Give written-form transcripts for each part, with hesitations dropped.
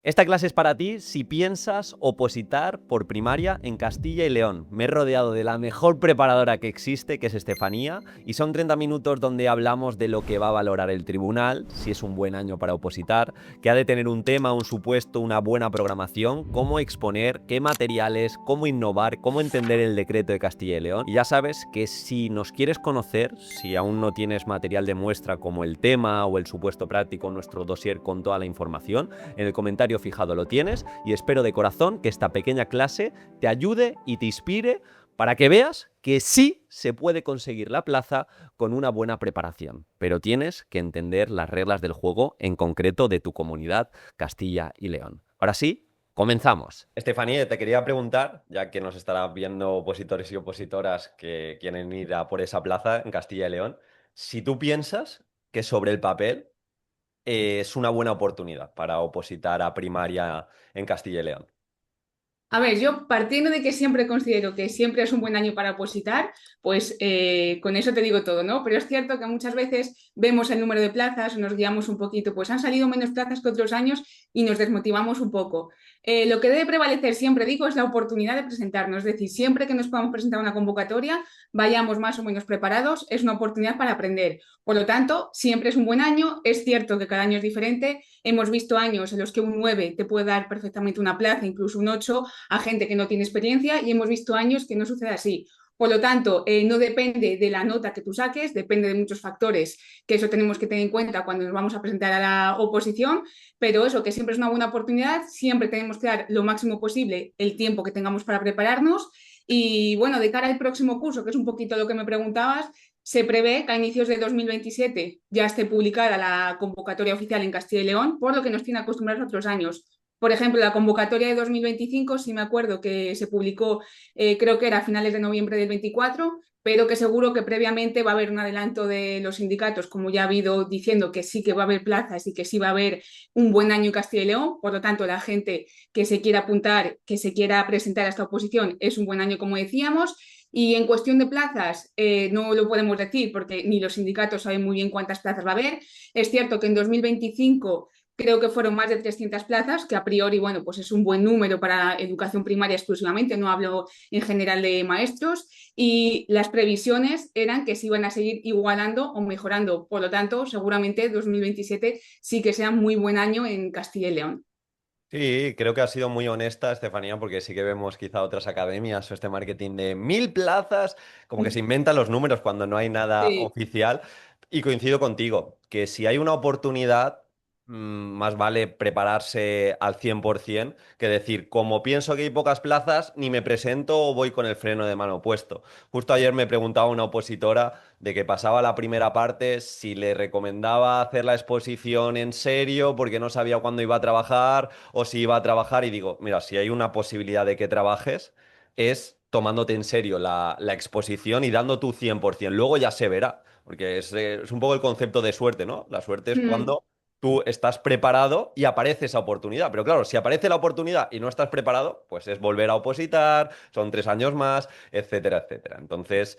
Esta clase es para ti si piensas opositar por primaria en Castilla y León. Me he rodeado de la mejor preparadora que existe, que es Estefanía, y son 30 minutos donde hablamos de lo que va a valorar el tribunal, si es un buen año para opositar, que ha de tener un tema, un supuesto, una buena programación, cómo exponer, qué materiales, cómo innovar, cómo entender el decreto de Castilla y León. Y ya sabes que si nos quieres conocer, si aún no tienes material de muestra como el tema o el supuesto práctico, nuestro dossier con toda la información, en el comentario fijado lo tienes, y espero de corazón que esta pequeña clase te ayude y te inspire para que veas que sí se puede conseguir la plaza con una buena preparación, pero tienes que entender las reglas del juego, en concreto de tu comunidad Castilla y León. Ahora sí, comenzamos. Estefanía, te quería preguntar, ya que nos estarán viendo opositores y opositoras que quieren ir a por esa plaza en Castilla y León, si tú piensas que sobre el papel es una buena oportunidad para opositar a primaria en Castilla y León. A ver, yo partiendo de que siempre considero que siempre es un buen año para opositar, pues con eso te digo todo, ¿no? Pero es cierto que muchas veces vemos el número de plazas, nos guiamos un poquito, pues han salido menos plazas que otros años y nos desmotivamos un poco. Lo que debe prevalecer, siempre digo, es la oportunidad de presentarnos, es decir, siempre que nos podamos presentar una convocatoria, vayamos más o menos preparados, es una oportunidad para aprender. Por lo tanto, siempre es un buen año, es cierto que cada año es diferente, hemos visto años en los que un 9 te puede dar perfectamente una plaza, incluso un 8 a gente que no tiene experiencia y hemos visto años que no sucede así. Por lo tanto, no depende de la nota que tú saques, depende de muchos factores, que eso tenemos que tener en cuenta cuando nos vamos a presentar a la oposición, pero eso, que siempre es una buena oportunidad, siempre tenemos que dar lo máximo posible el tiempo que tengamos para prepararnos y bueno, de cara al próximo curso, que es un poquito lo que me preguntabas, se prevé que a inicios de 2027 ya esté publicada la convocatoria oficial en Castilla y León, por lo que nos tiene acostumbrados a otros años. Por ejemplo, la convocatoria de 2025, sí me acuerdo que se publicó, creo que era a finales de noviembre del 24, pero que seguro que previamente va a haber un adelanto de los sindicatos, como ya ha habido diciendo que sí que va a haber plazas y que sí va a haber un buen año en Castilla y León. Por lo tanto, la gente que se quiera apuntar, que se quiera presentar a esta oposición, es un buen año, como decíamos. Y en cuestión de plazas, no lo podemos decir porque ni los sindicatos saben muy bien cuántas plazas va a haber. Es cierto que en 2025 creo que fueron más de 300 plazas, que a priori, bueno, pues es un buen número para educación primaria exclusivamente, no hablo en general de maestros, y las previsiones eran que se iban a seguir igualando o mejorando. Por lo tanto, seguramente 2027 sí que sea muy buen año en Castilla y León. Sí, creo que ha sido muy honesta, Estefanía, porque sí que vemos quizá otras academias o este marketing de 1000 plazas, como que se inventan los números cuando no hay nada Sí. oficial. Y coincido contigo, que si hay una oportunidad, más vale prepararse al 100% que decir, como pienso que hay pocas plazas, ni me presento o voy con el freno de mano puesto. Justo ayer me preguntaba una opositora de que pasaba la primera parte, si le recomendaba hacer la exposición en serio porque no sabía cuándo iba a trabajar o si iba a trabajar, y digo, mira, si hay una posibilidad de que trabajes, es tomándote en serio la exposición y dando tu 100%. Luego ya se verá, porque es un poco el concepto de suerte, ¿no? La suerte es Mm. cuando tú estás preparado y aparece esa oportunidad. Pero claro, si aparece la oportunidad y no estás preparado, pues es volver a opositar, son 3 años más, etcétera, etcétera. Entonces,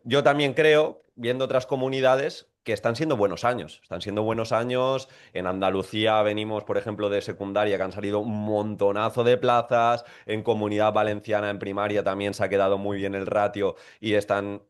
yo también creo, viendo otras comunidades, que están siendo buenos años. Están siendo buenos años. En Andalucía venimos, por ejemplo, de secundaria, que han salido un montonazo de plazas. En Comunidad Valenciana, en primaria, también se ha quedado muy bien el ratio y están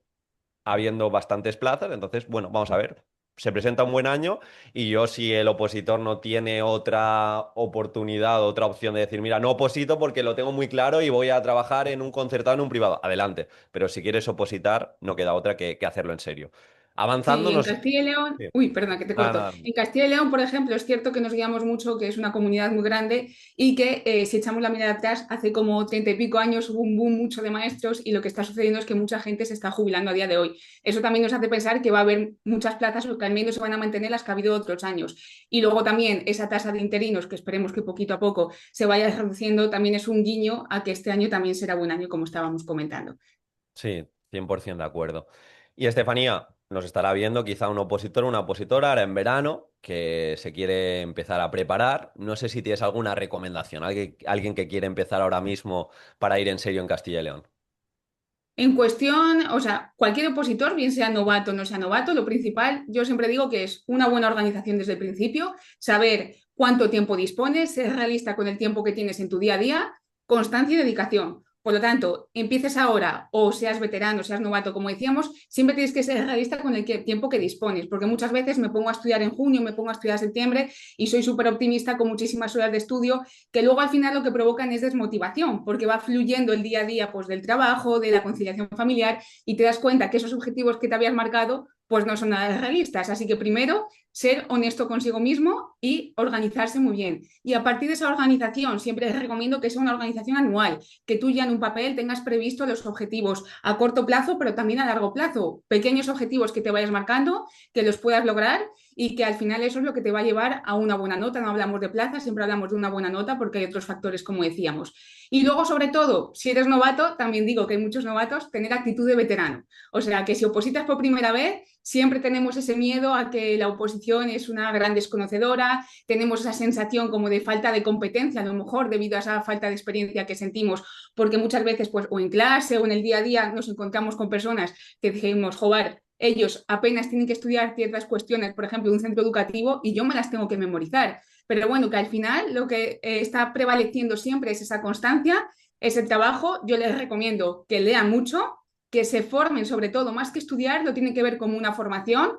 habiendo bastantes plazas. Entonces, bueno, vamos a ver. Se presenta un buen año y yo, si el opositor no tiene otra oportunidad, otra opción de decir, mira, no oposito porque lo tengo muy claro y voy a trabajar en un concertado, en un privado, adelante. Pero si quieres opositar, no queda otra que hacerlo en serio. Sí, Avanzando, y en nos... Castilla y León, Sí. uy, perdona que te Nada, corto. nada. En Castilla y León, por ejemplo, es cierto que nos guiamos mucho, que es una comunidad muy grande y que si echamos la mirada atrás, hace como 30 y pico años hubo un boom mucho de maestros y lo que está sucediendo es que mucha gente se está jubilando a día de hoy. Eso también nos hace pensar que va a haber muchas plazas o que al menos se van a mantener las que ha habido otros años. Y luego también esa tasa de interinos, que esperemos que poquito a poco se vaya reduciendo, también es un guiño a que este año también será buen año, como estábamos comentando. Sí, 100% de acuerdo. Y Estefanía, nos estará viendo quizá un opositor o una opositora ahora en verano que se quiere empezar a preparar. No sé si tienes alguna recomendación, alguien que quiere empezar ahora mismo para ir en serio en Castilla y León. En cuestión, o sea, cualquier opositor, bien sea novato o no sea novato, lo principal, yo siempre digo que es una buena organización desde el principio, saber cuánto tiempo dispones, ser realista con el tiempo que tienes en tu día a día, constancia y dedicación. Por lo tanto, empieces ahora o seas veterano, seas novato, como decíamos, siempre tienes que ser realista con el tiempo que dispones, porque muchas veces me pongo a estudiar en junio, me pongo a estudiar en septiembre y soy súper optimista con muchísimas horas de estudio que luego al final lo que provocan es desmotivación, porque va fluyendo el día a día pues, del trabajo, de la conciliación familiar y te das cuenta que esos objetivos que te habías marcado pues no son nada realistas. Así que primero, ser honesto consigo mismo y organizarse muy bien. Y a partir de esa organización, siempre recomiendo que sea una organización anual, que tú ya en un papel tengas previsto los objetivos a corto plazo, pero también a largo plazo. Pequeños objetivos que te vayas marcando, que los puedas lograr y que al final eso es lo que te va a llevar a una buena nota. No hablamos de plaza, siempre hablamos de una buena nota porque hay otros factores, como decíamos. Y luego, sobre todo, si eres novato, también digo que hay muchos novatos, tener actitud de veterano. O sea, que si opositas por primera vez, siempre tenemos ese miedo a que la oposición es una gran desconocedora, tenemos esa sensación como de falta de competencia, a lo mejor debido a esa falta de experiencia que sentimos, porque muchas veces, pues, o en clase o en el día a día, nos encontramos con personas que decimos, joder, ellos apenas tienen que estudiar ciertas cuestiones, por ejemplo, un centro educativo, y yo me las tengo que memorizar. Pero bueno, que al final lo que está prevaleciendo siempre es esa constancia, es el trabajo. Yo les recomiendo que lean mucho, que se formen, sobre todo, más que estudiar, lo tienen que ver como una formación,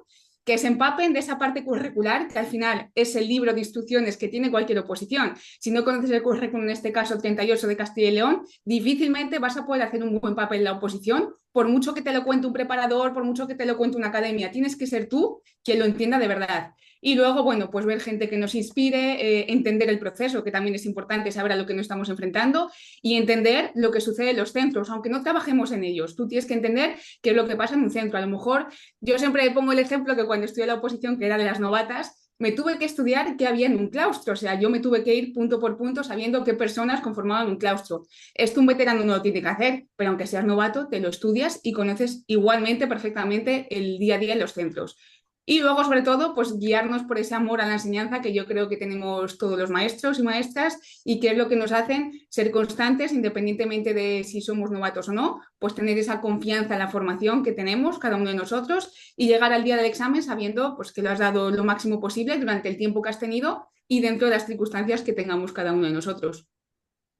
que se empapen de esa parte curricular, que al final es el libro de instrucciones que tiene cualquier oposición. Si no conoces el currículum, en este caso 38 de Castilla y León, difícilmente vas a poder hacer un buen papel en la oposición, por mucho que te lo cuente un preparador, por mucho que te lo cuente una academia. Tienes que ser tú quien lo entienda de verdad. Y luego, bueno, pues ver gente que nos inspire, entender el proceso, que también es importante saber a lo que nos estamos enfrentando y entender lo que sucede en los centros, aunque no trabajemos en ellos. Tú tienes que entender qué es lo que pasa en un centro. A lo mejor yo siempre pongo el ejemplo que cuando estudié la oposición, que era de las novatas, me tuve que estudiar qué había en un claustro, o sea, yo me tuve que ir punto por punto sabiendo qué personas conformaban un claustro. Esto un veterano no lo tiene que hacer, pero aunque seas novato, te lo estudias y conoces igualmente perfectamente el día a día en los centros. Y luego, sobre todo, pues guiarnos por ese amor a la enseñanza que yo creo que tenemos todos los maestros y maestras y que es lo que nos hacen ser constantes, independientemente de si somos novatos o no, pues tener esa confianza en la formación que tenemos cada uno de nosotros y llegar al día del examen sabiendo pues, que lo has dado lo máximo posible durante el tiempo que has tenido y dentro de las circunstancias que tengamos cada uno de nosotros.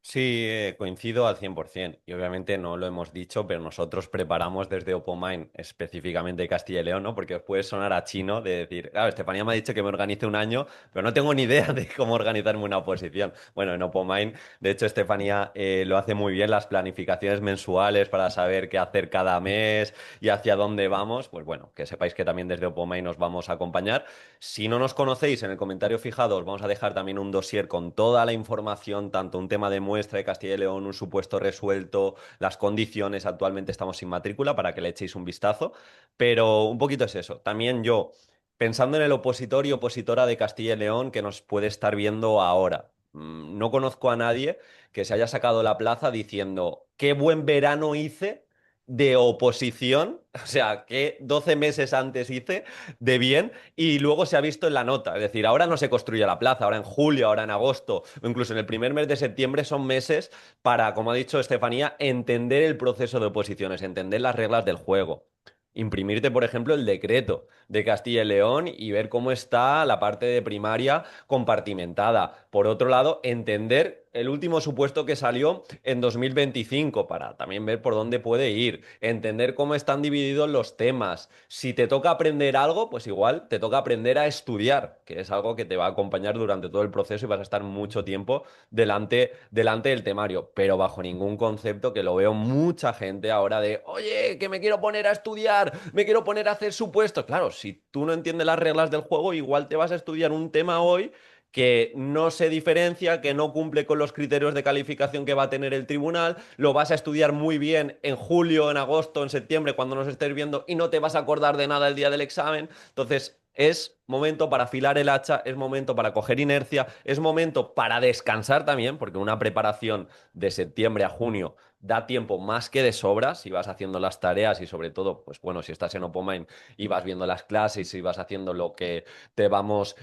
Sí, coincido al 100%. Y obviamente no lo hemos dicho, pero nosotros preparamos desde OpenMind específicamente Castilla y León, ¿no? Porque os puede sonar a chino de decir, claro, Estefanía me ha dicho que me organice un año, pero no tengo ni idea de cómo organizarme una oposición. Bueno, en OpenMind, de hecho, Estefanía lo hace muy bien, las planificaciones mensuales para saber qué hacer cada mes y hacia dónde vamos. Pues bueno, que sepáis que también desde OpenMind nos vamos a acompañar. Si no nos conocéis, en el comentario fijado os vamos a dejar también un dossier con toda la información, tanto un tema de muestra de Castilla y León, un supuesto resuelto, las condiciones. Actualmente estamos sin matrícula para que le echéis un vistazo, pero un poquito es eso. También yo, pensando en el opositor y opositora de Castilla y León que nos puede estar viendo ahora. No conozco a nadie que se haya sacado la plaza diciendo, qué buen verano hice de oposición, o sea, que 12 meses antes hice de bien y luego se ha visto en la nota. Es decir, ahora no se construye la plaza, ahora en julio, ahora en agosto o incluso en el primer mes de septiembre son meses para, como ha dicho Estefanía, entender el proceso de oposiciones, entender las reglas del juego. Imprimirte, por ejemplo, el decreto de Castilla y León y ver cómo está la parte de primaria compartimentada. Por otro lado, entender el último supuesto que salió en 2025 para también ver por dónde puede ir, entender cómo están divididos los temas. Si te toca aprender algo, pues igual te toca aprender a estudiar, que es algo que te va a acompañar durante todo el proceso y vas a estar mucho tiempo delante del temario, pero bajo ningún concepto, que lo veo mucha gente ahora de, oye, que me quiero poner a estudiar, me quiero poner a hacer supuestos. Claro, si tú no entiendes las reglas del juego, igual te vas a estudiar un tema hoy que no se diferencia, que no cumple con los criterios de calificación que va a tener el tribunal, lo vas a estudiar muy bien en julio, en agosto, en septiembre, cuando nos estés viendo y no te vas a acordar de nada el día del examen. Entonces, es momento para afilar el hacha, es momento para coger inercia, es momento para descansar también, porque una preparación de septiembre a junio da tiempo más que de sobra si vas haciendo las tareas y sobre todo, pues bueno, si estás en OpenMind y vas viendo las clases y vas haciendo lo que te vamos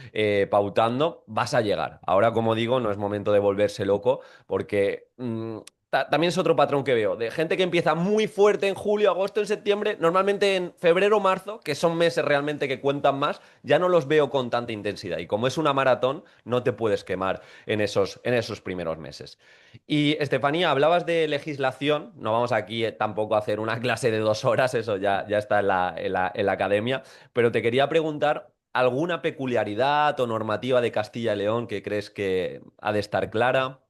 pautando, vas a llegar. Ahora, como digo, no es momento de volverse loco porque también es otro patrón que veo, de gente que empieza muy fuerte en julio, agosto, en septiembre, normalmente en febrero o marzo, que son meses realmente que cuentan más, ya no los veo con tanta intensidad. Y como es una maratón, no te puedes quemar en esos primeros meses. Y Estefanía, hablabas de legislación, no vamos aquí tampoco a hacer una clase de 2 horas, eso ya está en la academia, pero te quería preguntar... ¿Alguna peculiaridad o normativa de Castilla y León que crees que ha de estar clara?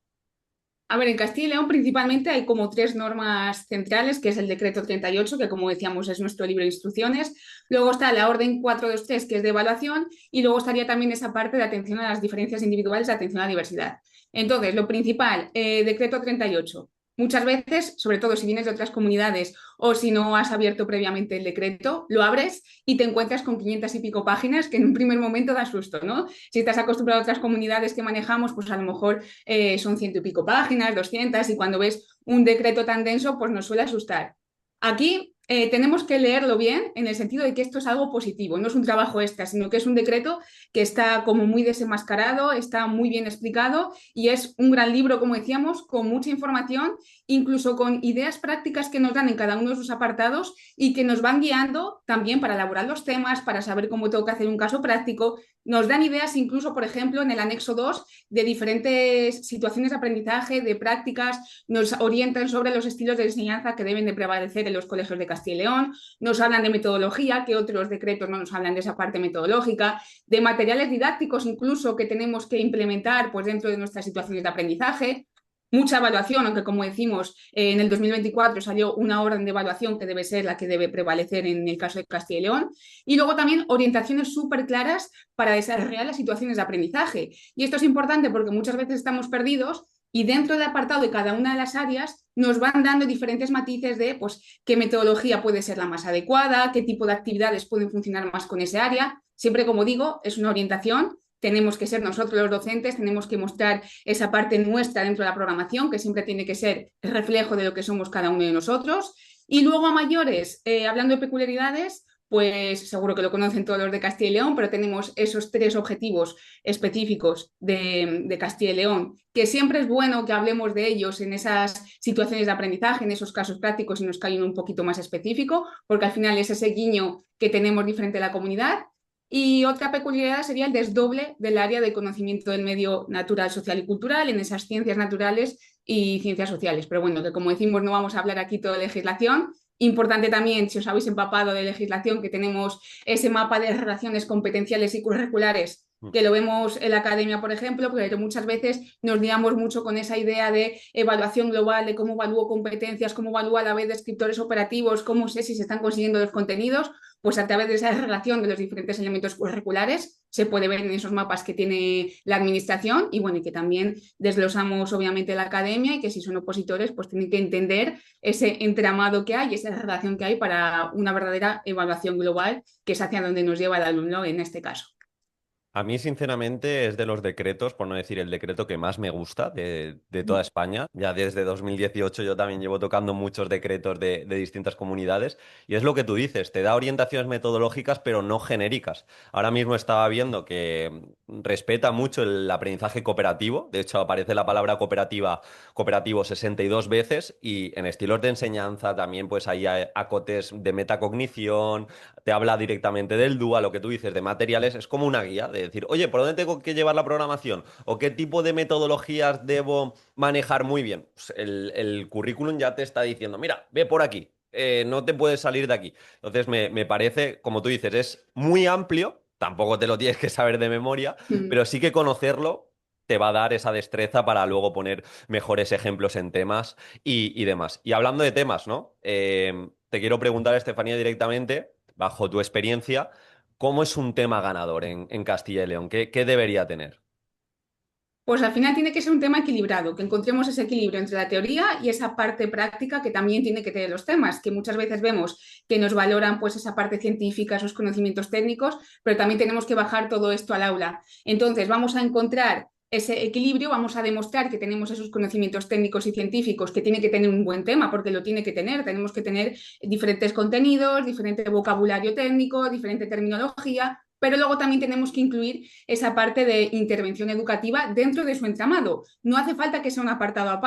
A ver, en Castilla y León principalmente hay como tres normas centrales, que es el decreto 38, que como decíamos es nuestro libro de instrucciones. Luego está la orden 423, que es de evaluación, y luego estaría también esa parte de atención a las diferencias individuales, de atención a la diversidad. Entonces, lo principal, decreto 38. Muchas veces, sobre todo si vienes de otras comunidades o si no has abierto previamente el decreto, lo abres y te encuentras con 500 y pico páginas que en un primer momento da susto, ¿no? Si estás acostumbrado a otras comunidades que manejamos, pues a lo mejor son 100 y pico páginas, 200, y cuando ves un decreto tan denso, pues nos suele asustar. Aquí tenemos que leerlo bien en el sentido de que esto es algo positivo, no es un trabajo extra, sino que es un decreto que está como muy desenmascarado, está muy bien explicado y es un gran libro, como decíamos, con mucha información, incluso con ideas prácticas que nos dan en cada uno de sus apartados y que nos van guiando también para elaborar los temas, para saber cómo tengo que hacer un caso práctico. Nos dan ideas incluso, por ejemplo, en el anexo 2 de diferentes situaciones de aprendizaje, de prácticas, nos orientan sobre los estilos de enseñanza que deben de prevalecer en los colegios de Castilla y León, nos hablan de metodología, que otros decretos no nos hablan de esa parte metodológica, de materiales didácticos incluso que tenemos que implementar pues, dentro de nuestras situaciones de aprendizaje. Mucha evaluación, aunque como decimos, en el 2024 salió una orden de evaluación que debe ser la que debe prevalecer en el caso de Castilla y León. Y luego también orientaciones súper claras para desarrollar las situaciones de aprendizaje. Y esto es importante porque muchas veces estamos perdidos y dentro del apartado de cada una de las áreas nos van dando diferentes matices de pues, qué metodología puede ser la más adecuada, qué tipo de actividades pueden funcionar más con ese área. Siempre, como digo, es una orientación. Tenemos que ser nosotros los docentes, tenemos que mostrar esa parte nuestra dentro de la programación, que siempre tiene que ser el reflejo de lo que somos cada uno de nosotros. Y luego a mayores, hablando de peculiaridades, pues seguro que lo conocen todos los de Castilla y León, pero tenemos esos tres objetivos específicos de Castilla y León, que siempre es bueno que hablemos de ellos en esas situaciones de aprendizaje, en esos casos prácticos y nos caen un poquito más específico, porque al final es ese guiño que tenemos diferente de la comunidad. Y otra peculiaridad sería el desdoble del área de conocimiento del medio natural, social y cultural en esas ciencias naturales y ciencias sociales. Pero bueno, que como decimos, no vamos a hablar aquí todo de legislación. Importante también, si os habéis empapado de legislación, que tenemos ese mapa de relaciones competenciales y curriculares, que lo vemos en la academia, por ejemplo, porque muchas veces nos liamos mucho con esa idea de evaluación global, de cómo evalúo competencias, cómo evalúo a la vez descriptores operativos, cómo sé si se están consiguiendo los contenidos. Pues a través de esa relación de los diferentes elementos curriculares se puede ver en esos mapas que tiene la administración y bueno, y que también desglosamos obviamente la academia y que si son opositores pues tienen que entender ese entramado que hay, esa relación que hay para una verdadera evaluación global, que es hacia donde nos lleva el alumno en este caso. A mí, sinceramente, es de los decretos, por no decir el decreto que más me gusta de toda España. Ya desde 2018 yo también llevo tocando muchos decretos de distintas comunidades. Y es lo que tú dices, te da orientaciones metodológicas, pero no genéricas. Ahora mismo estaba viendo que respeta mucho el aprendizaje cooperativo. De hecho, aparece la palabra cooperativo 62 veces. Y en estilos de enseñanza también, pues hay acotes de metacognición, te habla directamente del DUA, lo que tú dices de materiales, es como una guía de decir, oye, ¿por dónde tengo que llevar la programación? ¿O qué tipo de metodologías debo manejar muy bien? Pues el currículum ya te está diciendo, mira, ve por aquí, no te puedes salir de aquí. Entonces me parece, como tú dices, es muy amplio, tampoco te lo tienes que saber de memoria, pero sí que conocerlo te va a dar esa destreza para luego poner mejores ejemplos en temas y demás. Y hablando de temas, ¿no? Te quiero preguntar, Estefanía, directamente bajo tu experiencia, ¿cómo es un tema ganador en Castilla y León? ¿Qué debería tener? Pues al final tiene que ser un tema equilibrado, que encontremos ese equilibrio entre la teoría y esa parte práctica que también tiene que tener los temas, que muchas veces vemos que nos valoran pues esa parte científica, esos conocimientos técnicos, pero también tenemos que bajar todo esto al aula. Entonces vamos a encontrar ese equilibrio, vamos a demostrar que tenemos esos conocimientos técnicos y científicos, que tiene que tener un buen tema, porque lo tiene que tener, tenemos que tener diferentes contenidos, diferente vocabulario técnico, diferente terminología, pero luego también tenemos que incluir esa parte de intervención educativa dentro de su entramado. No hace falta que sea un apartado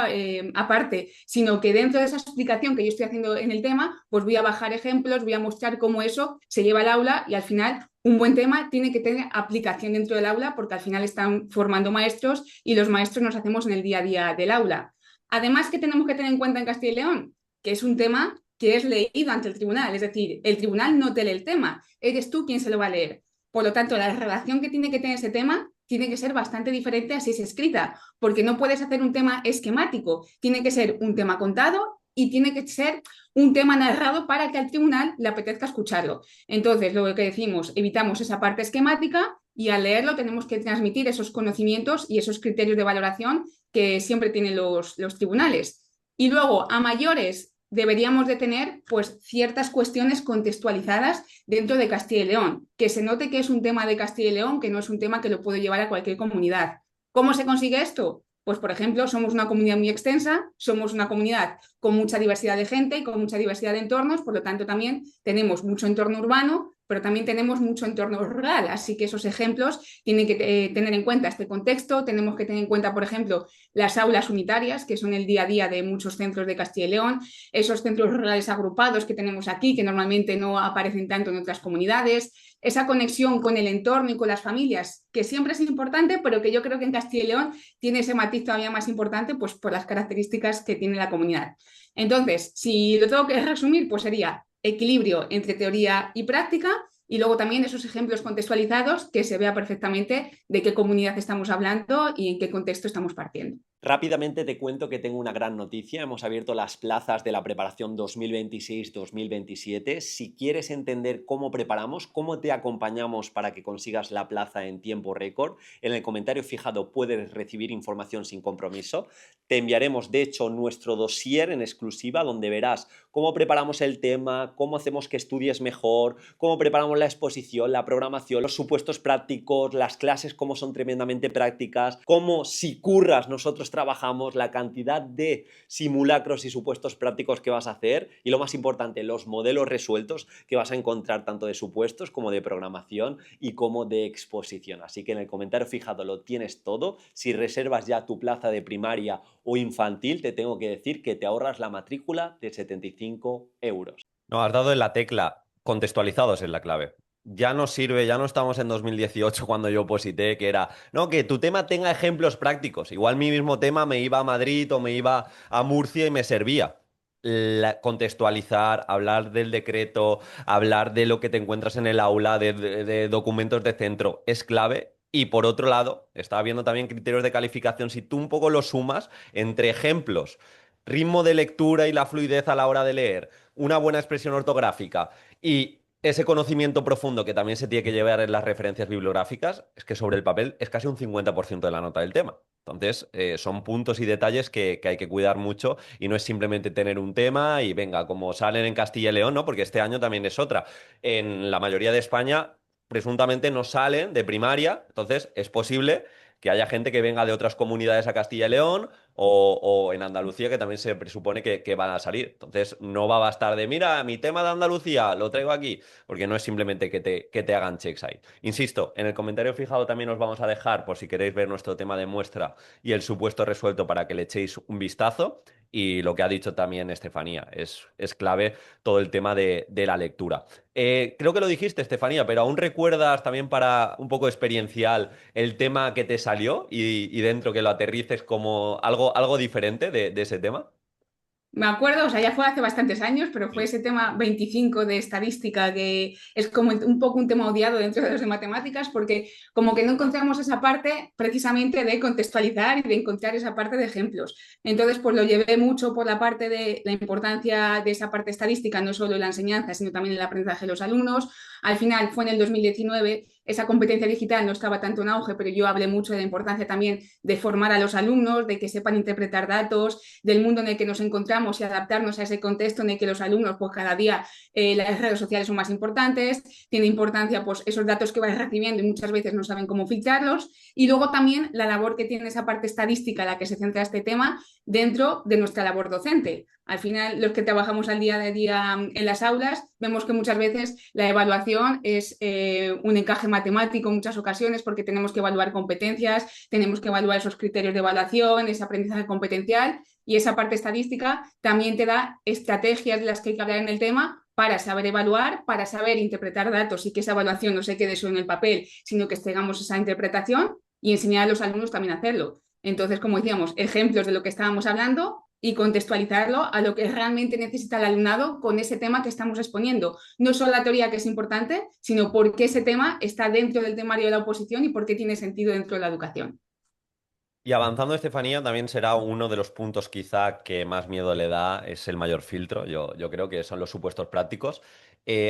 aparte, sino que dentro de esa explicación que yo estoy haciendo en el tema, pues voy a bajar ejemplos, voy a mostrar cómo eso se lleva al aula y al final un buen tema tiene que tener aplicación dentro del aula porque al final están formando maestros y los maestros nos hacemos en el día a día del aula. Además, ¿qué tenemos que tener en cuenta en Castilla y León? Que es un tema que es leído ante el tribunal, es decir, el tribunal no te lee el tema, eres tú quien se lo va a leer. Por lo tanto, la relación que tiene que tener ese tema tiene que ser bastante diferente a si es escrita, porque no puedes hacer un tema esquemático, tiene que ser un tema contado y tiene que ser un tema narrado para que al tribunal le apetezca escucharlo. Entonces, lo que decimos, evitamos esa parte esquemática y al leerlo tenemos que transmitir esos conocimientos y esos criterios de valoración que siempre tienen los tribunales. Y luego, a mayores, deberíamos de tener pues ciertas cuestiones contextualizadas dentro de Castilla y León, que se note que es un tema de Castilla y León, que no es un tema que lo puedo llevar a cualquier comunidad. ¿Cómo se consigue esto? Pues, por ejemplo, somos una comunidad muy extensa, somos una comunidad con mucha diversidad de gente y con mucha diversidad de entornos, por lo tanto también tenemos mucho entorno urbano, pero también tenemos mucho entorno rural, así que esos ejemplos tienen que tener en cuenta este contexto, tenemos que tener en cuenta, por ejemplo, las aulas unitarias, que son el día a día de muchos centros de Castilla y León, esos centros rurales agrupados que tenemos aquí, que normalmente no aparecen tanto en otras comunidades, esa conexión con el entorno y con las familias, que siempre es importante, pero que yo creo que en Castilla y León tiene ese matiz todavía más importante, pues por las características que tiene la comunidad. Entonces, si lo tengo que resumir, pues sería equilibrio entre teoría y práctica y luego también esos ejemplos contextualizados que se vea perfectamente de qué comunidad estamos hablando y en qué contexto estamos partiendo. Rápidamente te cuento que tengo una gran noticia. Hemos abierto las plazas de la preparación 2026-2027. Si quieres entender cómo preparamos, cómo te acompañamos para que consigas la plaza en tiempo récord, en el comentario fijado puedes recibir información sin compromiso. Te enviaremos, de hecho, nuestro dossier en exclusiva donde verás cómo preparamos el tema, cómo hacemos que estudies mejor, cómo preparamos la exposición, la programación, los supuestos prácticos, las clases cómo son tremendamente prácticas, cómo si curras nosotros trabajamos, la cantidad de simulacros y supuestos prácticos que vas a hacer y lo más importante, los modelos resueltos que vas a encontrar tanto de supuestos como de programación y como de exposición. Así que en el comentario fijado lo tienes todo. Si reservas ya tu plaza de primaria o infantil, te tengo que decir que te ahorras la matrícula de 75 euros. No, has dado en la tecla, contextualizados es la clave. Ya no sirve, ya no estamos en 2018 cuando yo oposité, que era, no, que tu tema tenga ejemplos prácticos. Igual mi mismo tema me iba a Madrid o me iba a Murcia y me servía. Contextualizar, hablar del decreto, hablar de lo que te encuentras en el aula, de documentos de centro, es clave. Y por otro lado, estaba viendo también criterios de calificación. Si tú un poco lo sumas entre ejemplos, ritmo de lectura y la fluidez a la hora de leer, una buena expresión ortográfica y ese conocimiento profundo que también se tiene que llevar en las referencias bibliográficas, es que sobre el papel es casi un 50% de la nota del tema. Entonces, son puntos y detalles que hay que cuidar mucho y no es simplemente tener un tema y venga, como salen en Castilla y León, ¿no? Porque este año también es otra. En la mayoría de España, presuntamente no salen de primaria, entonces es posible que haya gente que venga de otras comunidades a Castilla y León o en Andalucía, que también se presupone que van a salir. Entonces, no va a bastar de, mira, mi tema de Andalucía lo traigo aquí, porque no es simplemente que te hagan checks ahí. Insisto, en el comentario fijado también os vamos a dejar, por si queréis ver nuestro tema de muestra y el supuesto resuelto para que le echéis un vistazo. Y lo que ha dicho también Estefanía, es clave todo el tema de la lectura. Creo que lo dijiste, Estefanía, pero ¿aún recuerdas también para un poco experiencial el tema que te salió y dentro que lo aterrices como algo diferente de ese tema? Me acuerdo, o sea, ya fue hace bastantes años, pero fue Sí. ese tema 25 de estadística que es como un poco un tema odiado dentro de los de matemáticas porque como que no encontramos esa parte precisamente de contextualizar y de encontrar esa parte de ejemplos. Entonces, pues lo llevé mucho por la parte de la importancia de esa parte estadística, no solo en la enseñanza, sino también en el aprendizaje de los alumnos. Al final fue en el 2019, esa competencia digital no estaba tanto en auge, pero yo hablé mucho de la importancia también de formar a los alumnos, de que sepan interpretar datos, del mundo en el que nos encontramos y adaptarnos a ese contexto en el que los alumnos, pues cada día las redes sociales son más importantes, tiene importancia pues esos datos que vais recibiendo y muchas veces no saben cómo filtrarlos. Y luego también la labor que tiene esa parte estadística en la que se centra este tema dentro de nuestra labor docente. Al final, los que trabajamos al día de día en las aulas, vemos que muchas veces la evaluación evaluación es un encaje matemático en muchas ocasiones porque tenemos que evaluar competencias, tenemos que evaluar esos criterios de evaluación, ese aprendizaje competencial y esa parte estadística también te da estrategias de las que hay que hablar en el tema para saber evaluar, para saber interpretar datos y que esa evaluación no se quede solo en el papel, sino que tengamos esa interpretación y enseñar a los alumnos también a hacerlo. Entonces, como decíamos, ejemplos de lo que estábamos hablando y contextualizarlo a lo que realmente necesita el alumnado con ese tema que estamos exponiendo. No solo la teoría que es importante, sino por qué ese tema está dentro del temario de la oposición y por qué tiene sentido dentro de la educación. Y avanzando, Estefanía, también será uno de los puntos quizá que más miedo le da, es el mayor filtro. Yo creo que son los supuestos prácticos.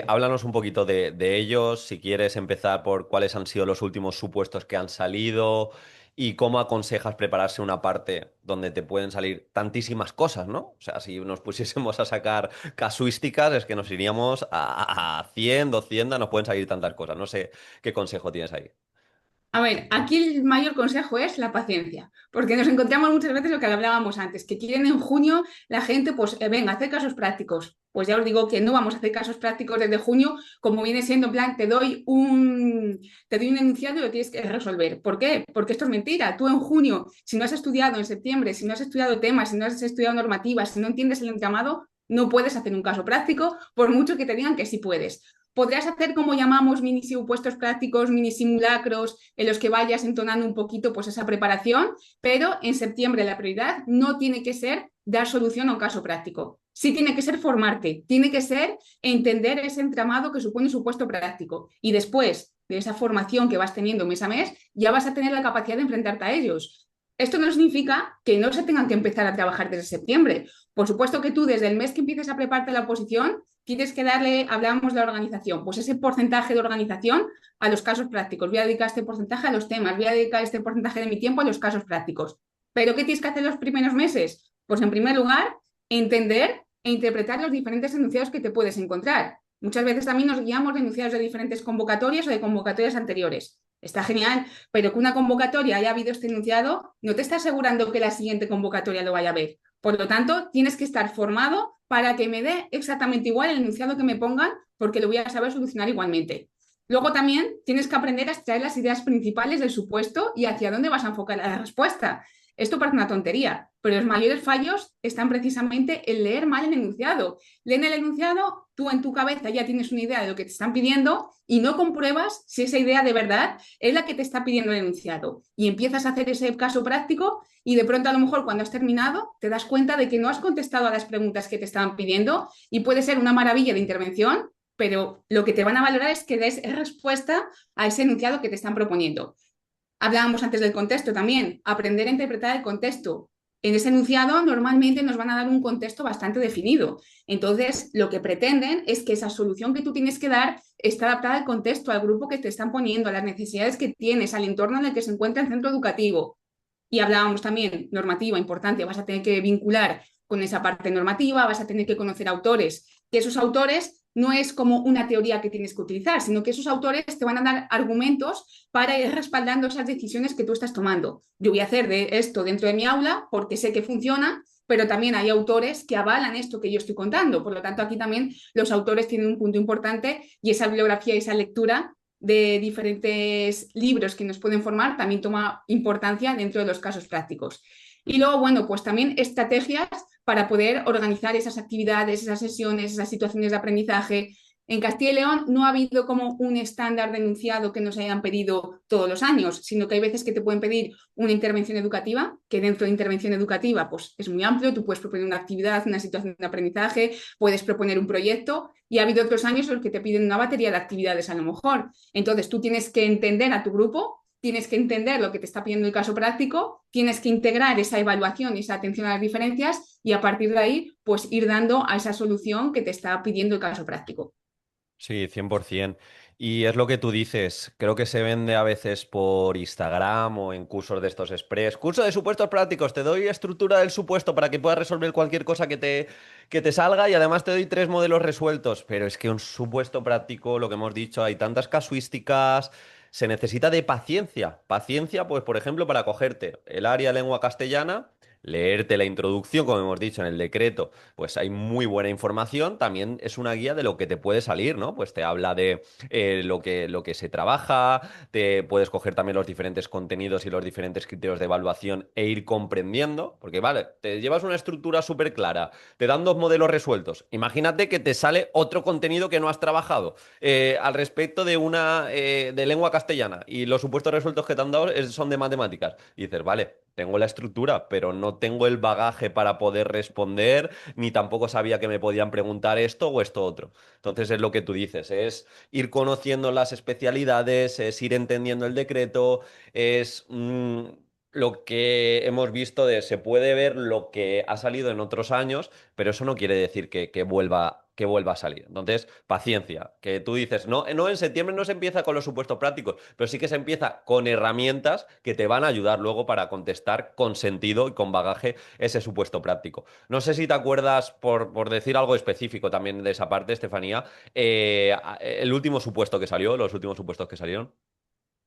Háblanos un poquito de ellos, si quieres empezar por cuáles han sido los últimos supuestos que han salido y cómo aconsejas prepararse una parte donde te pueden salir tantísimas cosas, ¿no? O sea, si nos pusiésemos a sacar casuísticas, es que nos iríamos a 100, 200, nos pueden salir tantas cosas. No sé qué consejo tienes ahí. A ver, aquí el mayor consejo es la paciencia, porque nos encontramos muchas veces lo que hablábamos antes, que quieren en junio la gente, pues venga, hacer casos prácticos. Pues ya os digo que no vamos a hacer casos prácticos desde junio, como viene siendo en plan, te doy un enunciado y lo tienes que resolver. ¿Por qué? Porque esto es mentira. Tú en junio, si no has estudiado en septiembre, si no has estudiado temas, si no has estudiado normativas, si no entiendes el entramado, no puedes hacer un caso práctico, por mucho que te digan que sí puedes. Podrías hacer como llamamos mini supuestos prácticos, mini simulacros, en los que vayas entonando un poquito pues esa preparación, pero en septiembre la prioridad no tiene que ser dar solución a un caso práctico. Sí tiene que ser formarte, tiene que ser entender ese entramado que supone un supuesto práctico. Y después de esa formación que vas teniendo mes a mes, ya vas a tener la capacidad de enfrentarte a ellos. Esto no significa que no se tengan que empezar a trabajar desde septiembre. Por supuesto que tú desde el mes que empieces a prepararte la oposición tienes que darle, hablábamos de la organización, pues ese porcentaje de organización a los casos prácticos. Voy a dedicar este porcentaje a los temas, voy a dedicar este porcentaje de mi tiempo a los casos prácticos. ¿Pero qué tienes que hacer los primeros meses? Pues en primer lugar, entender e interpretar los diferentes enunciados que te puedes encontrar. Muchas veces también nos guiamos de enunciados de diferentes convocatorias o de convocatorias anteriores. Está genial, pero que una convocatoria haya habido este enunciado no te está asegurando que la siguiente convocatoria lo vaya a ver. Por lo tanto, tienes que estar formado para que me dé exactamente igual el enunciado que me pongan, porque lo voy a saber solucionar igualmente. Luego también tienes que aprender a extraer las ideas principales del supuesto y hacia dónde vas a enfocar la respuesta. Esto parece una tontería, pero los mayores fallos están precisamente en leer mal el enunciado. Leen el enunciado, tú en tu cabeza ya tienes una idea de lo que te están pidiendo y no compruebas si esa idea de verdad es la que te está pidiendo el enunciado. Y empiezas a hacer ese caso práctico y de pronto a lo mejor cuando has terminado te das cuenta de que no has contestado a las preguntas que te estaban pidiendo y puede ser una maravilla de intervención, pero lo que te van a valorar es que des respuesta a ese enunciado que te están proponiendo. Hablábamos antes del contexto también, aprender a interpretar el contexto. En ese enunciado normalmente nos van a dar un contexto bastante definido. Entonces, lo que pretenden es que esa solución que tú tienes que dar está adaptada al contexto, al grupo que te están poniendo, a las necesidades que tienes, al entorno en el que se encuentra el centro educativo. Y hablábamos también, normativa, importante, vas a tener que vincular con esa parte normativa, vas a tener que conocer autores, que esos autores no es como una teoría que tienes que utilizar, sino que esos autores te van a dar argumentos para ir respaldando esas decisiones que tú estás tomando. Yo voy a hacer de esto dentro de mi aula porque sé que funciona, pero también hay autores que avalan esto que yo estoy contando. Por lo tanto, aquí también los autores tienen un punto importante y esa bibliografía y esa lectura de diferentes libros que nos pueden formar también toma importancia dentro de los casos prácticos. Y luego, bueno, pues también estrategias para poder organizar esas actividades, esas sesiones, esas situaciones de aprendizaje. En Castilla y León no ha habido como un estándar de enunciado que nos hayan pedido todos los años, sino que hay veces que te pueden pedir una intervención educativa, que dentro de intervención educativa pues, es muy amplio, tú puedes proponer una actividad, una situación de aprendizaje, puedes proponer un proyecto y ha habido otros años en los que te piden una batería de actividades a lo mejor. Entonces tú tienes que entender a tu grupo, tienes que entender lo que te está pidiendo el caso práctico, tienes que integrar esa evaluación y esa atención a las diferencias y a partir de ahí pues ir dando a esa solución que te está pidiendo el caso práctico. Sí, 100%. Y es lo que tú dices, creo que se vende a veces por Instagram o en cursos de estos express. Curso de supuestos prácticos, te doy estructura del supuesto para que puedas resolver cualquier cosa que te salga y además te doy 3 modelos resueltos. Pero es que un supuesto práctico, lo que hemos dicho, hay tantas casuísticas, se necesita de paciencia. Paciencia, pues por ejemplo, para cogerte el área lengua castellana, leerte la introducción, como hemos dicho en el decreto, pues hay muy buena información. También es una guía de lo que te puede salir, ¿no? Pues te habla de lo que se trabaja, te puedes coger también los diferentes contenidos y los diferentes criterios de evaluación e ir comprendiendo, porque vale, te llevas una estructura súper clara, te dan dos modelos resueltos. Imagínate que te sale otro contenido que no has trabajado al respecto de una de lengua castellana y los supuestos resueltos que te han dado son de matemáticas. Y dices, vale, tengo la estructura, pero no tengo el bagaje para poder responder, ni tampoco sabía que me podían preguntar esto o esto otro. Entonces es lo que tú dices, es ir conociendo las especialidades, es ir entendiendo el decreto, es lo que hemos visto de se puede ver lo que ha salido en otros años, pero eso no quiere decir que vuelva a salir. Entonces, paciencia, que tú dices, no, no, en septiembre no se empieza con los supuestos prácticos, pero sí que se empieza con herramientas que te van a ayudar luego para contestar con sentido y con bagaje ese supuesto práctico. No sé si te acuerdas, por decir algo específico también de esa parte, Estefanía, el último supuesto que salió, los últimos supuestos que salieron.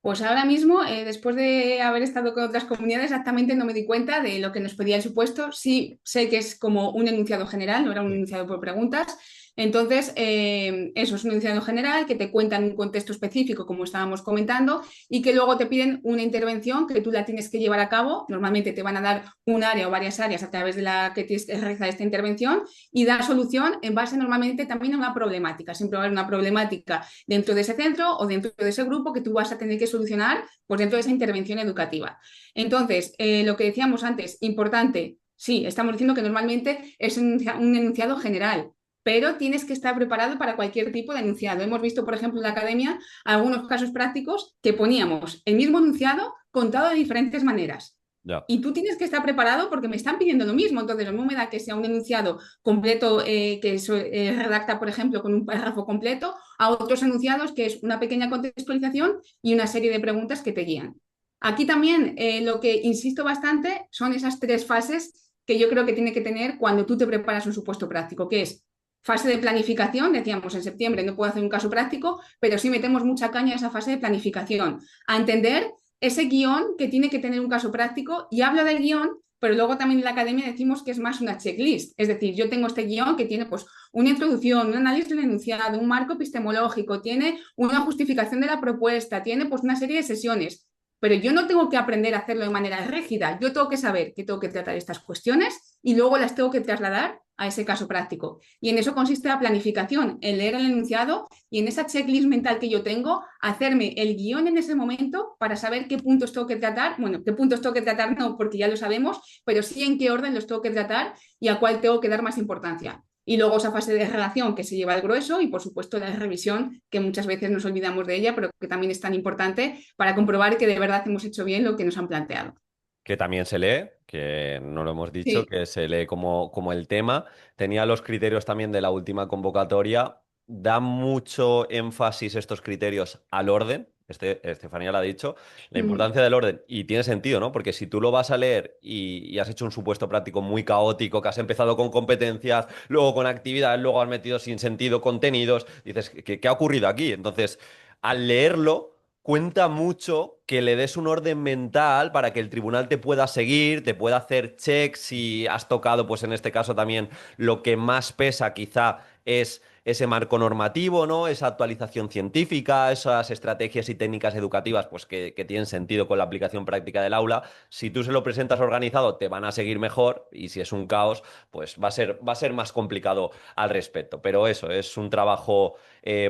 Pues ahora mismo, después de haber estado con otras comunidades, exactamente no me di cuenta de lo que nos pedía el supuesto. Sí sé que es como un enunciado general, no era un Sí. enunciado por preguntas. Entonces, eso es un enunciado general que te cuenta en un contexto específico, como estábamos comentando, y que luego te piden una intervención que tú la tienes que llevar a cabo. Normalmente te van a dar un área o varias áreas a través de la que tienes que realizar esta intervención y dar solución en base normalmente también a una problemática. Siempre va a haber una problemática dentro de ese centro o dentro de ese grupo que tú vas a tener que solucionar pues, dentro de esa intervención educativa. Entonces, lo que decíamos antes, importante, sí, estamos diciendo que normalmente es un enunciado general, pero tienes que estar preparado para cualquier tipo de enunciado. Hemos visto, por ejemplo, en la academia algunos casos prácticos que poníamos el mismo enunciado contado de diferentes maneras. Ya. Y tú tienes que estar preparado porque me están pidiendo lo mismo. Entonces, lo mismo me da que sea un enunciado completo que se redacta, por ejemplo, con un párrafo completo, a otros enunciados que es una pequeña contextualización y una serie de preguntas que te guían. Aquí también lo que insisto bastante son esas tres fases que yo creo que tiene que tener cuando tú te preparas un supuesto práctico, que es fase de planificación, decíamos en septiembre no puedo hacer un caso práctico, pero sí metemos mucha caña a esa fase de planificación, a entender ese guión que tiene que tener un caso práctico y hablo del guión, pero luego también en la academia decimos que es más una checklist, es decir, yo tengo este guión que tiene pues una introducción, un análisis del enunciado, un marco epistemológico, tiene una justificación de la propuesta, tiene pues una serie de sesiones, pero yo no tengo que aprender a hacerlo de manera rígida, yo tengo que saber que tengo que tratar estas cuestiones y luego las tengo que trasladar a ese caso práctico. Y en eso consiste la planificación, en leer el enunciado y en esa checklist mental que yo tengo, hacerme el guión en ese momento para saber qué puntos tengo que tratar, bueno, qué puntos tengo que tratar no, porque ya lo sabemos, pero sí en qué orden los tengo que tratar y a cuál tengo que dar más importancia. Y luego esa fase de relación que se lleva al grueso y por supuesto la revisión, que muchas veces nos olvidamos de ella, pero que también es tan importante para comprobar que de verdad hemos hecho bien lo que nos han planteado. Que también se lee, que no lo hemos dicho, Sí. que se lee como el tema. Tenía los criterios también de la última convocatoria. Da mucho énfasis estos criterios al orden. Estefanía lo ha dicho, la Mm. importancia del orden. Y tiene sentido, ¿no? Porque si tú lo vas a leer y has hecho un supuesto práctico muy caótico, que has empezado con competencias, luego con actividades, luego has metido sin sentido contenidos, dices, ¿qué ha ocurrido aquí? Entonces, al leerlo cuenta mucho que le des un orden mental para que el tribunal te pueda seguir, te pueda hacer checks si has tocado, pues en este caso también lo que más pesa quizá es ese marco normativo, ¿no? Esa actualización científica, esas estrategias y técnicas educativas, pues que tienen sentido con la aplicación práctica del aula. Si tú se lo presentas organizado, te van a seguir mejor y si es un caos, pues va a ser más complicado al respecto. Pero eso, es un trabajo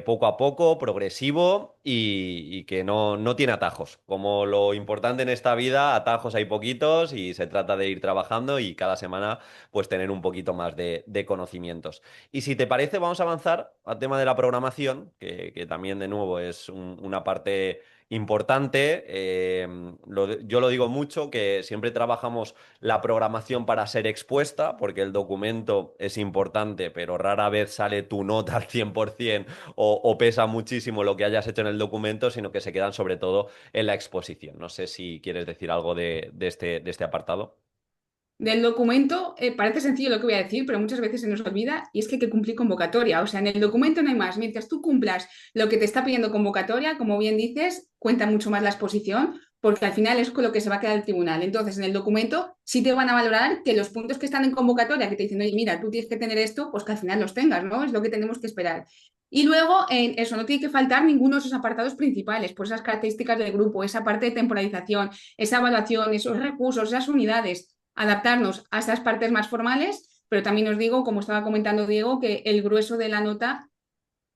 poco a poco, progresivo y que no tiene atajos. Como lo importante en esta vida, atajos hay poquitos y se trata de ir trabajando y cada semana pues tener un poquito más de conocimientos. Y si te parece, vamos a avanzar al tema de la programación, que también de nuevo es una parte importante. Yo lo digo mucho, que siempre trabajamos la programación para ser expuesta, porque el documento es importante, pero rara vez sale tu nota al 100% o pesa muchísimo lo que hayas hecho en el documento, sino que se quedan sobre todo en la exposición. No sé si quieres decir algo de este apartado. Del documento, parece sencillo lo que voy a decir, pero muchas veces se nos olvida y es que hay que cumplir convocatoria. O sea, en el documento no hay más. Mientras tú cumplas lo que te está pidiendo convocatoria, como bien dices, cuenta mucho más la exposición, porque al final es con lo que se va a quedar el tribunal. Entonces, en el documento sí te van a valorar que los puntos que están en convocatoria, que te dicen, oye, mira, tú tienes que tener esto, pues que al final los tengas, ¿no? Es lo que tenemos que esperar. Y luego, en eso no tiene que faltar ninguno de esos apartados principales, por esas características del grupo, esa parte de temporalización, esa evaluación, esos recursos, esas unidades, adaptarnos a esas partes más formales, pero también os digo, como estaba comentando Diego, que el grueso de la nota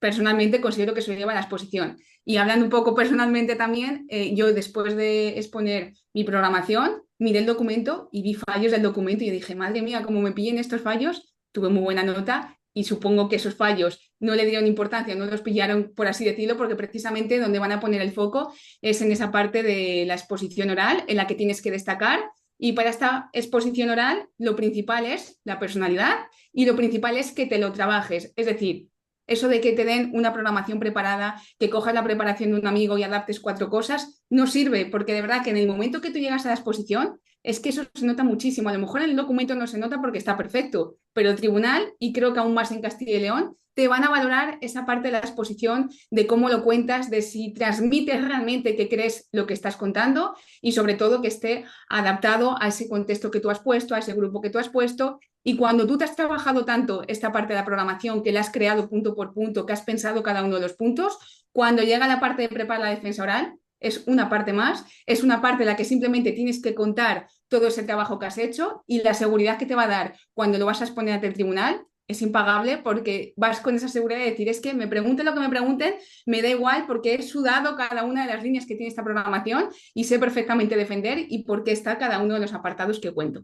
personalmente considero que se lo lleva a la exposición. Y hablando un poco personalmente también, yo después de exponer mi programación, miré el documento y vi fallos del documento y dije, madre mía, como me pillen estos fallos, tuve muy buena nota y supongo que esos fallos no le dieron importancia, no los pillaron, por así decirlo, porque precisamente donde van a poner el foco es en esa parte de la exposición oral, en la que tienes que destacar. Y para esta exposición oral, lo principal es la personalidad y lo principal es que te lo trabajes. Es decir, eso de que te den una programación preparada, que cojas la preparación de un amigo y adaptes 4 cosas, no sirve, porque de verdad que en el momento que tú llegas a la exposición, es que eso se nota muchísimo. A lo mejor en el documento no se nota porque está perfecto, pero el tribunal, y creo que aún más en Castilla y León, te van a valorar esa parte de la exposición, de cómo lo cuentas, de si transmites realmente que crees lo que estás contando y sobre todo que esté adaptado a ese contexto que tú has puesto, a ese grupo que tú has puesto. Y cuando tú te has trabajado tanto esta parte de la programación, que la has creado punto por punto, que has pensado cada uno de los puntos, cuando llega la parte de preparar la defensa oral, es una parte más, es una parte en la que simplemente tienes que contar todo ese trabajo que has hecho y la seguridad que te va a dar cuando lo vas a exponer ante el tribunal es impagable porque vas con esa seguridad de decir, es que me pregunten lo que me pregunten, me da igual porque he sudado cada una de las líneas que tiene esta programación y sé perfectamente defender y por qué está cada uno de los apartados que cuento.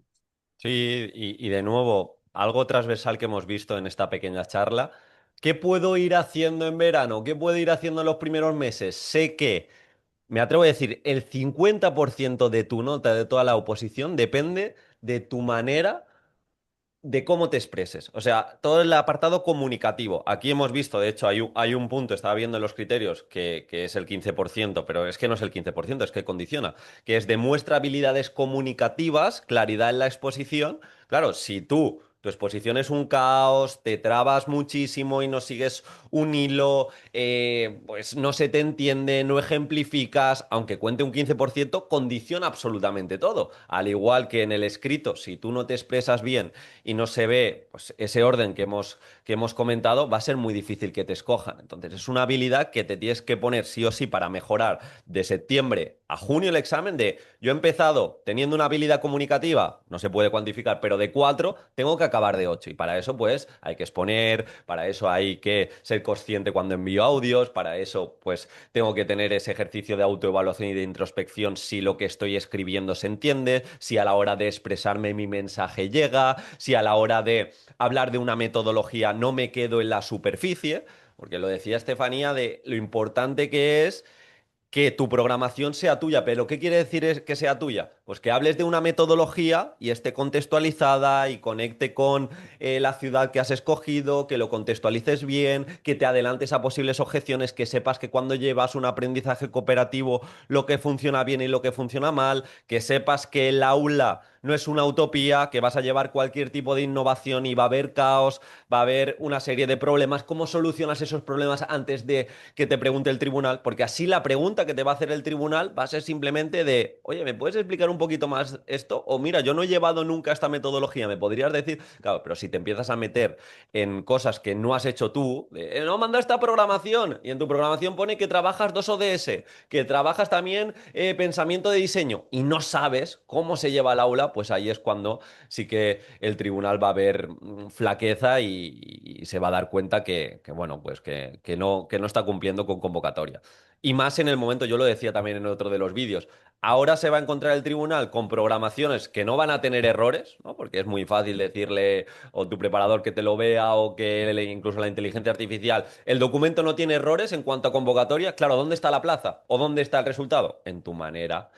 Sí, y de nuevo, algo transversal que hemos visto en esta pequeña charla. ¿Qué puedo ir haciendo en verano? ¿Qué puedo ir haciendo en los primeros meses? Sé que, me atrevo a decir, el 50% de tu nota de toda la oposición depende de tu manera de cómo te expreses. O sea, todo el apartado comunicativo. Aquí hemos visto, de hecho, hay un punto, estaba viendo en los criterios, que es el 15%, pero es que no es el 15%, es que condiciona, que es demuestra habilidades comunicativas, claridad en la exposición. Claro, si tu exposición es un caos, te trabas muchísimo y no sigues un hilo, pues no se te entiende, no ejemplificas, aunque cuente un 15%, condiciona absolutamente todo. Al igual que en el escrito, si tú no te expresas bien, y no se ve pues, ese orden que hemos comentado, va a ser muy difícil que te escojan. Entonces, es una habilidad que te tienes que poner sí o sí para mejorar de septiembre a junio el examen de yo he empezado teniendo una habilidad comunicativa, no se puede cuantificar, pero de 4 tengo que acabar de 8. Y para eso, pues, hay que exponer, para eso hay que ser consciente cuando envío audios, para eso, pues, tengo que tener ese ejercicio de autoevaluación y de introspección si lo que estoy escribiendo se entiende, si a la hora de expresarme mi mensaje llega, si a la hora de hablar de una metodología no me quedo en la superficie, porque lo decía Estefanía de lo importante que es que tu programación sea tuya. ¿Pero qué quiere decir que sea tuya? Pues que hables de una metodología y esté contextualizada y conecte con la ciudad que has escogido, que lo contextualices bien, que te adelantes a posibles objeciones, que sepas que cuando llevas un aprendizaje cooperativo lo que funciona bien y lo que funciona mal, que sepas que el aula no es una utopía, que vas a llevar cualquier tipo de innovación y va a haber caos, va a haber una serie de problemas. ¿Cómo solucionas esos problemas antes de que te pregunte el tribunal? Porque así la pregunta que te va a hacer el tribunal va a ser simplemente de, oye, ¿me puedes explicar un poquito más esto? O mira, yo no he llevado nunca esta metodología, ¿me podrías decir? Claro, pero si te empiezas a meter en cosas que no has hecho tú, de, no manda esta programación, y en tu programación pone que trabajas dos ODS, que trabajas también pensamiento de diseño, y no sabes cómo se lleva el aula, pues ahí es cuando sí que el tribunal va a ver flaqueza y se va a dar cuenta bueno, pues que no está cumpliendo con convocatoria. Y más en el momento, yo lo decía también en otro de los vídeos, ahora se va a encontrar el tribunal con programaciones que no van a tener errores, ¿no? Porque es muy fácil decirle o tu preparador que te lo vea o que incluso la inteligencia artificial, el documento no tiene errores en cuanto a convocatoria. Claro, ¿dónde está la plaza? ¿O dónde está el resultado? En tu manera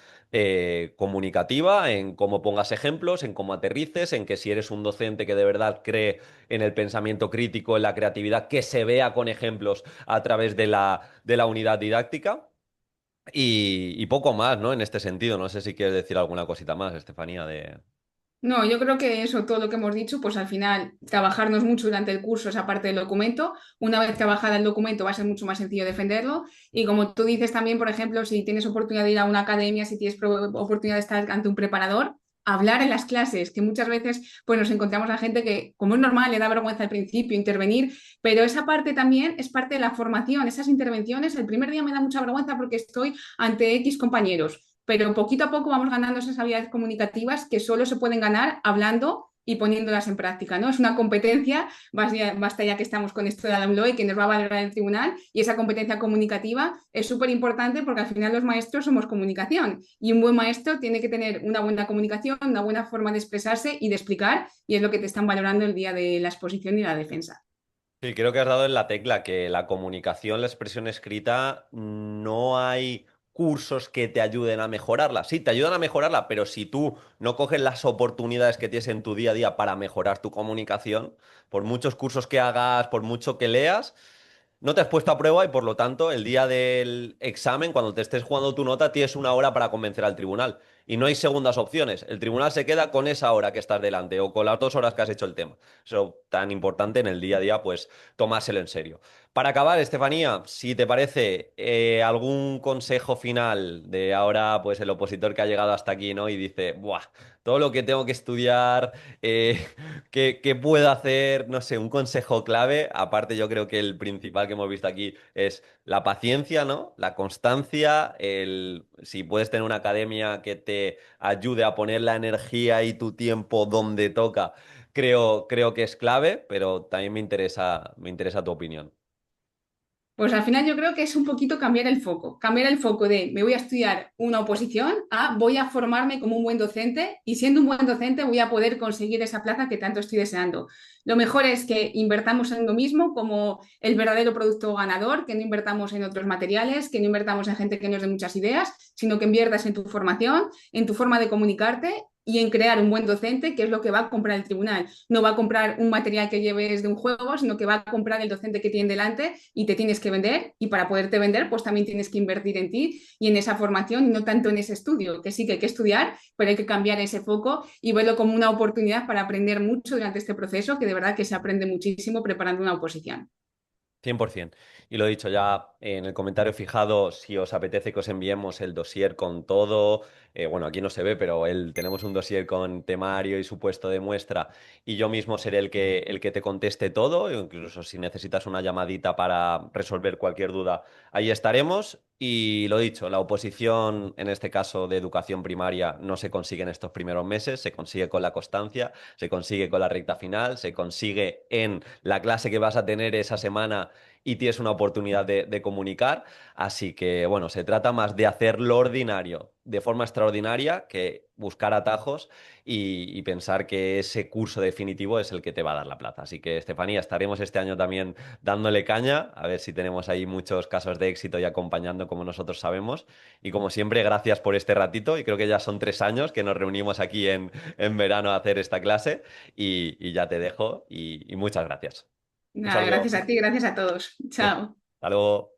comunicativa, en cómo pongas ejemplos, en cómo aterrices, en que si eres un docente que de verdad cree en el pensamiento crítico, en la creatividad, que se vea con ejemplos a través de la unidad didáctica. Y poco más, ¿no? En este sentido. No sé si quieres decir alguna cosita más, Estefanía, de... No, yo creo que eso, todo lo que hemos dicho, pues al final trabajarnos mucho durante el curso, esa parte del documento. Una vez trabajada el documento va a ser mucho más sencillo defenderlo. Y como tú dices también, por ejemplo, si tienes oportunidad de ir a una academia, si tienes oportunidad de estar ante un preparador, hablar en las clases, que muchas veces pues nos encontramos a gente que, como es normal, le da vergüenza al principio intervenir, pero esa parte también es parte de la formación, esas intervenciones. El primer día me da mucha vergüenza porque estoy ante X compañeros, pero poquito a poco vamos ganando esas habilidades comunicativas que solo se pueden ganar hablando y poniéndolas en práctica, ¿no? Es una competencia, basta ya que estamos con esto de Adam Loy, que nos va a valorar el tribunal, y esa competencia comunicativa es súper importante porque al final los maestros somos comunicación, y un buen maestro tiene que tener una buena comunicación, una buena forma de expresarse y de explicar, y es lo que te están valorando el día de la exposición y la defensa. Sí, creo que has dado en la tecla que la comunicación, la expresión escrita, no hay cursos que te ayuden a mejorarla. Sí, te ayudan a mejorarla, pero si tú no coges las oportunidades que tienes en tu día a día para mejorar tu comunicación, por muchos cursos que hagas, por mucho que leas, no te has puesto a prueba y por lo tanto el día del examen, cuando te estés jugando tu nota, tienes una hora para convencer al tribunal. Y no hay segundas opciones. El tribunal se queda con esa hora que estás delante o con las 2 horas que has hecho el tema. Eso tan importante en el día a día, pues tomárselo en serio. Para acabar, Estefanía, si te parece, algún consejo final de ahora, pues el opositor que ha llegado hasta aquí, ¿no? Y dice, buah, todo lo que tengo que estudiar, eh, ¿qué puedo hacer? No sé, un consejo clave. Aparte, yo creo que el principal que hemos visto aquí es la paciencia, ¿no? La constancia, si puedes tener una academia que te ayude a poner la energía y tu tiempo donde toca, creo que es clave, pero también me interesa tu opinión. Pues al final yo creo que es un poquito cambiar el foco de me voy a estudiar una oposición a voy a formarme como un buen docente y siendo un buen docente voy a poder conseguir esa plaza que tanto estoy deseando. Lo mejor es que invertamos en lo mismo como el verdadero producto ganador, que no invertamos en otros materiales, que no invertamos en gente que nos dé muchas ideas, sino que inviertas en tu formación, en tu forma de comunicarte y en crear un buen docente, que es lo que va a comprar el tribunal. No va a comprar un material que lleves de un juego, sino que va a comprar el docente que tiene delante y te tienes que vender. Y para poderte vender, pues también tienes que invertir en ti y en esa formación, y no tanto en ese estudio, que sí que hay que estudiar, pero hay que cambiar ese foco y verlo como una oportunidad para aprender mucho durante este proceso, que de verdad que se aprende muchísimo preparando una oposición. 100%. Y lo he dicho ya en el comentario fijado, si os apetece que os enviemos el dossier con todo, bueno, aquí no se ve, pero tenemos un dossier con temario y supuesto de muestra, y yo mismo seré el que te conteste todo, e incluso si necesitas una llamadita para resolver cualquier duda, ahí estaremos. Y lo dicho, la oposición, en este caso de educación primaria, no se consigue en estos primeros meses, se consigue con la constancia, se consigue con la recta final, se consigue en la clase que vas a tener esa semana y tienes una oportunidad de comunicar. Así que, bueno, se trata más de hacer lo ordinario de forma extraordinaria que buscar atajos y pensar que ese curso definitivo es el que te va a dar la plaza. Así que, Estefanía, estaremos este año también dándole caña, a ver si tenemos ahí muchos casos de éxito y acompañando como nosotros sabemos. Y como siempre, gracias por este ratito. Y creo que ya son 3 años que nos reunimos aquí en verano a hacer esta clase. Y ya te dejo y muchas gracias. Un Nada, saludo. gracias a ti, gracias a todos. Chao. Hasta luego.